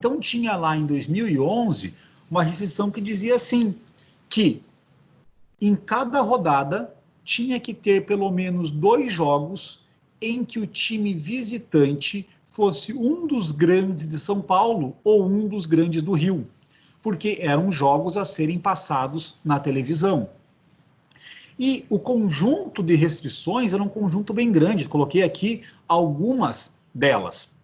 Então, tinha lá em 2011 uma restrição que dizia assim, que em cada rodada tinha que ter pelo menos 2 jogos em que o time visitante fosse um dos grandes de São Paulo ou um dos grandes do Rio, porque eram jogos a serem passados na televisão. E o conjunto de restrições era um conjunto bem grande, coloquei aqui algumas delas.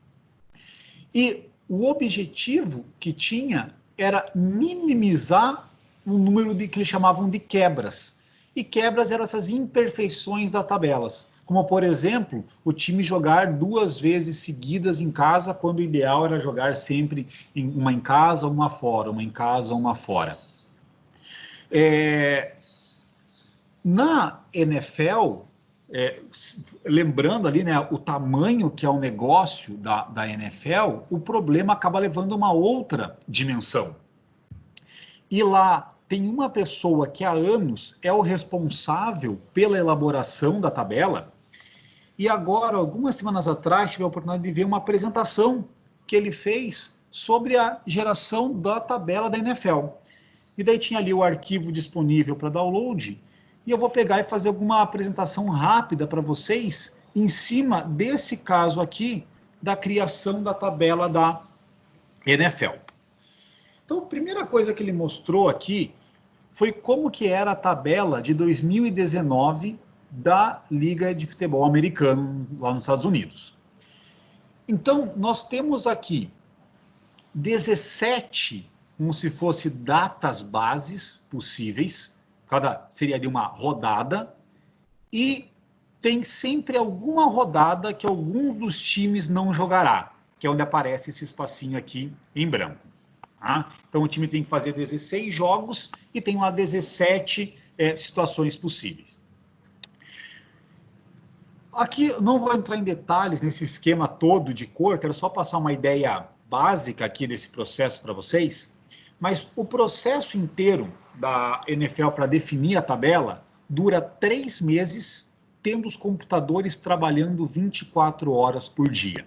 E o objetivo que tinha era minimizar o número de que eles chamavam de quebras. E quebras eram essas imperfeições das tabelas, como, por exemplo, o time jogar 2 vezes seguidas em casa, quando o ideal era jogar sempre uma em casa, uma fora, uma em casa, uma fora. Na NFL, lembrando ali, né, o tamanho que é o negócio da NFL, o problema acaba levando uma outra dimensão. E lá tem uma pessoa que há anos é o responsável pela elaboração da tabela, e agora, algumas semanas atrás, tive a oportunidade de ver uma apresentação que ele fez sobre a geração da tabela da NFL. E daí tinha ali o arquivo disponível para download, e eu vou pegar e fazer alguma apresentação rápida para vocês em cima desse caso aqui da criação da tabela da NFL. Então, a primeira coisa que ele mostrou aqui foi como que era a tabela de 2019 da Liga de Futebol Americano lá nos Estados Unidos. Então, nós temos aqui 17, como se fosse datas bases possíveis, cada seria de uma rodada, e tem sempre alguma rodada que algum dos times não jogará, que é onde aparece esse espacinho aqui em branco. Tá? Então o time tem que fazer 16 jogos e tem lá 17 situações possíveis. Aqui não vou entrar em detalhes nesse esquema todo de cor, quero só passar uma ideia básica aqui desse processo para vocês, mas o processo inteiro da NFL para definir a tabela dura 3 meses, tendo os computadores trabalhando 24 horas por dia.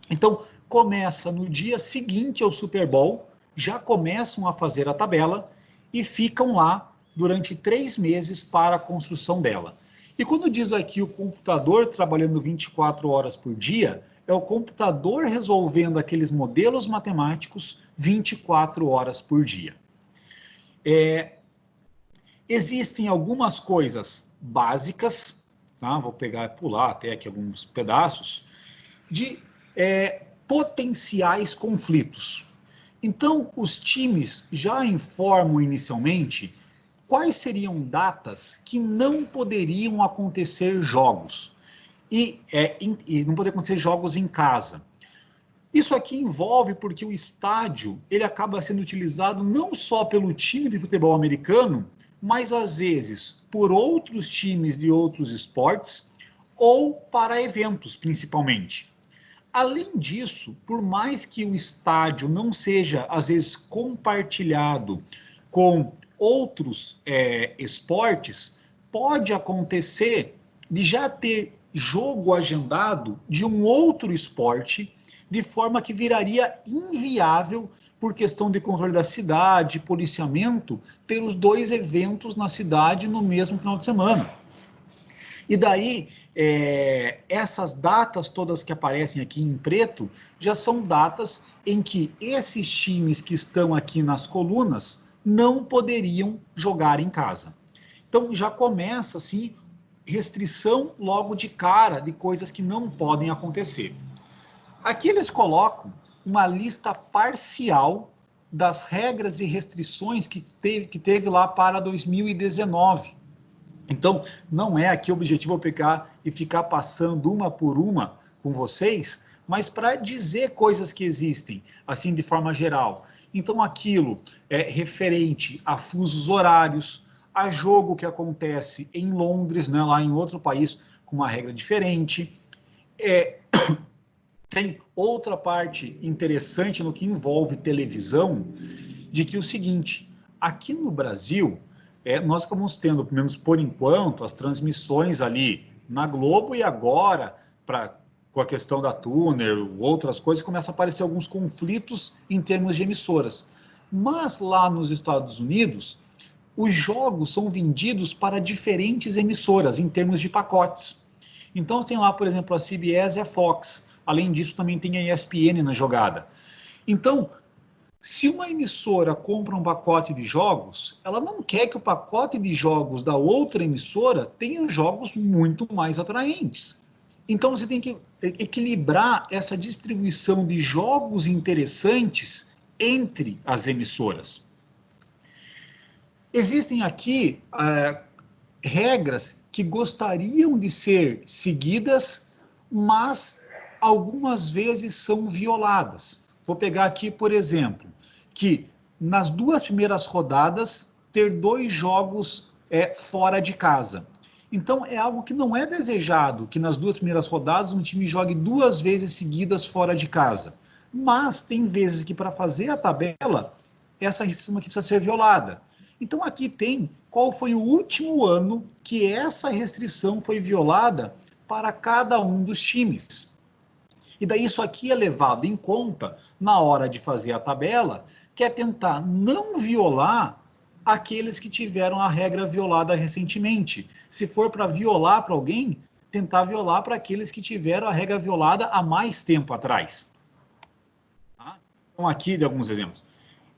Então, começa no dia seguinte ao Super Bowl, já começam a fazer a tabela e ficam lá durante 3 meses para a construção dela. E quando diz aqui o computador trabalhando 24 horas por dia, é o computador resolvendo aqueles modelos matemáticos 24 horas por dia. Existem algumas coisas básicas, tá? Vou pegar e pular até aqui alguns pedaços, de potenciais conflitos. Então, os times já informam inicialmente quais seriam datas que não poderiam acontecer jogos. E não poderiam acontecer jogos em casa. Isso aqui envolve porque o estádio ele acaba sendo utilizado não só pelo time de futebol americano, mas às vezes por outros times de outros esportes ou para eventos, principalmente. Além disso, por mais que o estádio não seja, às vezes, compartilhado com outros esportes, pode acontecer de já ter jogo agendado de um outro esporte, de forma que viraria inviável, por questão de controle da cidade, policiamento, ter os 2 eventos na cidade no mesmo final de semana. E daí, essas datas todas que aparecem aqui em preto, já são datas em que esses times que estão aqui nas colunas não poderiam jogar em casa. Então já começa assim, restrição logo de cara de coisas que não podem acontecer. Aqui eles colocam uma lista parcial das regras e restrições que teve lá para 2019. Então, não é aqui o objetivo eu pegar e ficar passando uma por uma com vocês, mas para dizer coisas que existem, assim de forma geral. Então, aquilo é referente a fusos horários, a jogo que acontece em Londres, né, lá em outro país, com uma regra diferente. Tem outra parte interessante no que envolve televisão, de que é o seguinte, aqui no Brasil, nós acabamos tendo, pelo menos por enquanto, as transmissões ali na Globo e agora, para com a questão da Tuner, outras coisas, começam a aparecer alguns conflitos em termos de emissoras. Mas lá nos Estados Unidos, os jogos são vendidos para diferentes emissoras em termos de pacotes. Então tem lá, por exemplo, a CBS e a Fox. Além disso, também tem a ESPN na jogada. Então, se uma emissora compra um pacote de jogos, ela não quer que o pacote de jogos da outra emissora tenha jogos muito mais atraentes. Então você tem que equilibrar essa distribuição de jogos interessantes entre as emissoras. Existem aqui regras que gostariam de ser seguidas, mas algumas vezes são violadas. Vou pegar aqui, por exemplo, que nas 2 primeiras rodadas ter 2 jogos fora de casa. Então é algo que não é desejado, que nas 2 primeiras rodadas um time jogue 2 vezes seguidas fora de casa. Mas tem vezes que para fazer a tabela, essa restrição aqui precisa ser violada. Então aqui tem qual foi o último ano que essa restrição foi violada para cada um dos times. E daí isso aqui é levado em conta na hora de fazer a tabela, que é tentar não violar aqueles que tiveram a regra violada recentemente. Se for para violar para alguém, tentar violar para aqueles que tiveram a regra violada há mais tempo atrás. Então aqui de alguns exemplos.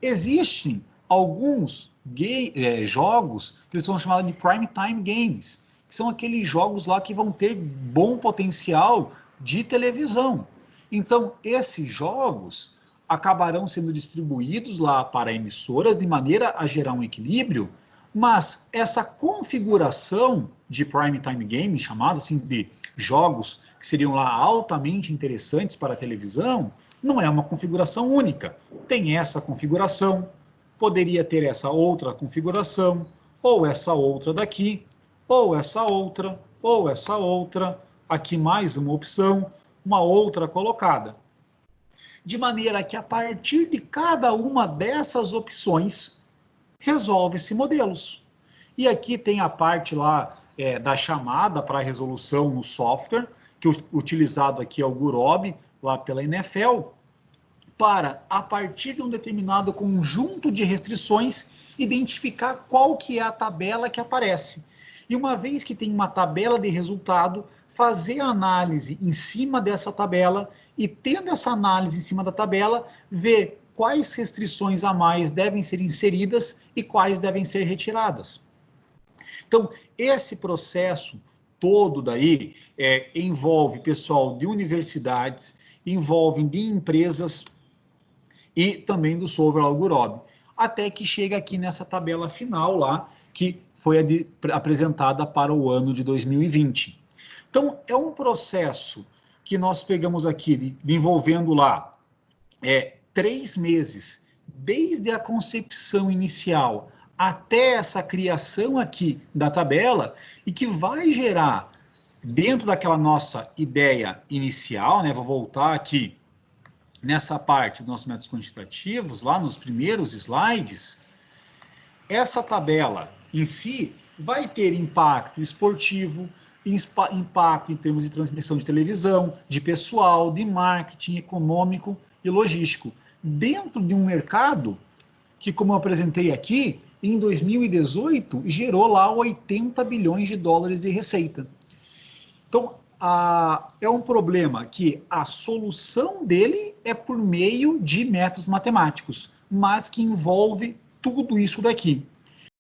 Existem alguns jogos que eles são chamados de prime time games, que são aqueles jogos lá que vão ter bom potencial de televisão. Então, esses jogos acabarão sendo distribuídos lá para emissoras de maneira a gerar um equilíbrio, mas essa configuração de prime time game, chamado assim de jogos que seriam lá altamente interessantes para a televisão, não é uma configuração única. Tem essa configuração, poderia ter essa outra configuração, ou essa outra daqui, ou essa outra, ou essa outra, aqui mais uma opção, uma outra colocada. De maneira que a partir de cada uma dessas opções, resolve-se modelos. E aqui tem a parte lá da chamada para a resolução no software, que utilizado aqui é o Gurobi, lá pela NFL, para, a partir de um determinado conjunto de restrições, identificar qual que é a tabela que aparece. E uma vez que tem uma tabela de resultado, fazer a análise em cima dessa tabela e, tendo essa análise em cima da tabela, ver quais restrições a mais devem ser inseridas e quais devem ser retiradas. Então, esse processo todo daí envolve pessoal de universidades, envolve de empresas e também do software Gurobi, até que chega aqui nessa tabela final lá, que foi apresentada para o ano de 2020. Então, é um processo que nós pegamos aqui, envolvendo lá 3 meses, desde a concepção inicial até essa criação aqui da tabela, e que vai gerar, dentro daquela nossa ideia inicial, né, vou voltar aqui nessa parte dos nossos métodos quantitativos, lá nos primeiros slides, essa tabela em si vai ter impacto esportivo, impacto em termos de transmissão de televisão, de pessoal, de marketing econômico e logístico, dentro de um mercado que, como eu apresentei aqui, em 2018 gerou lá 80 bilhões de dólares de receita. Então, é um problema que a solução dele por meio de métodos matemáticos, mas que envolve tudo isso daqui.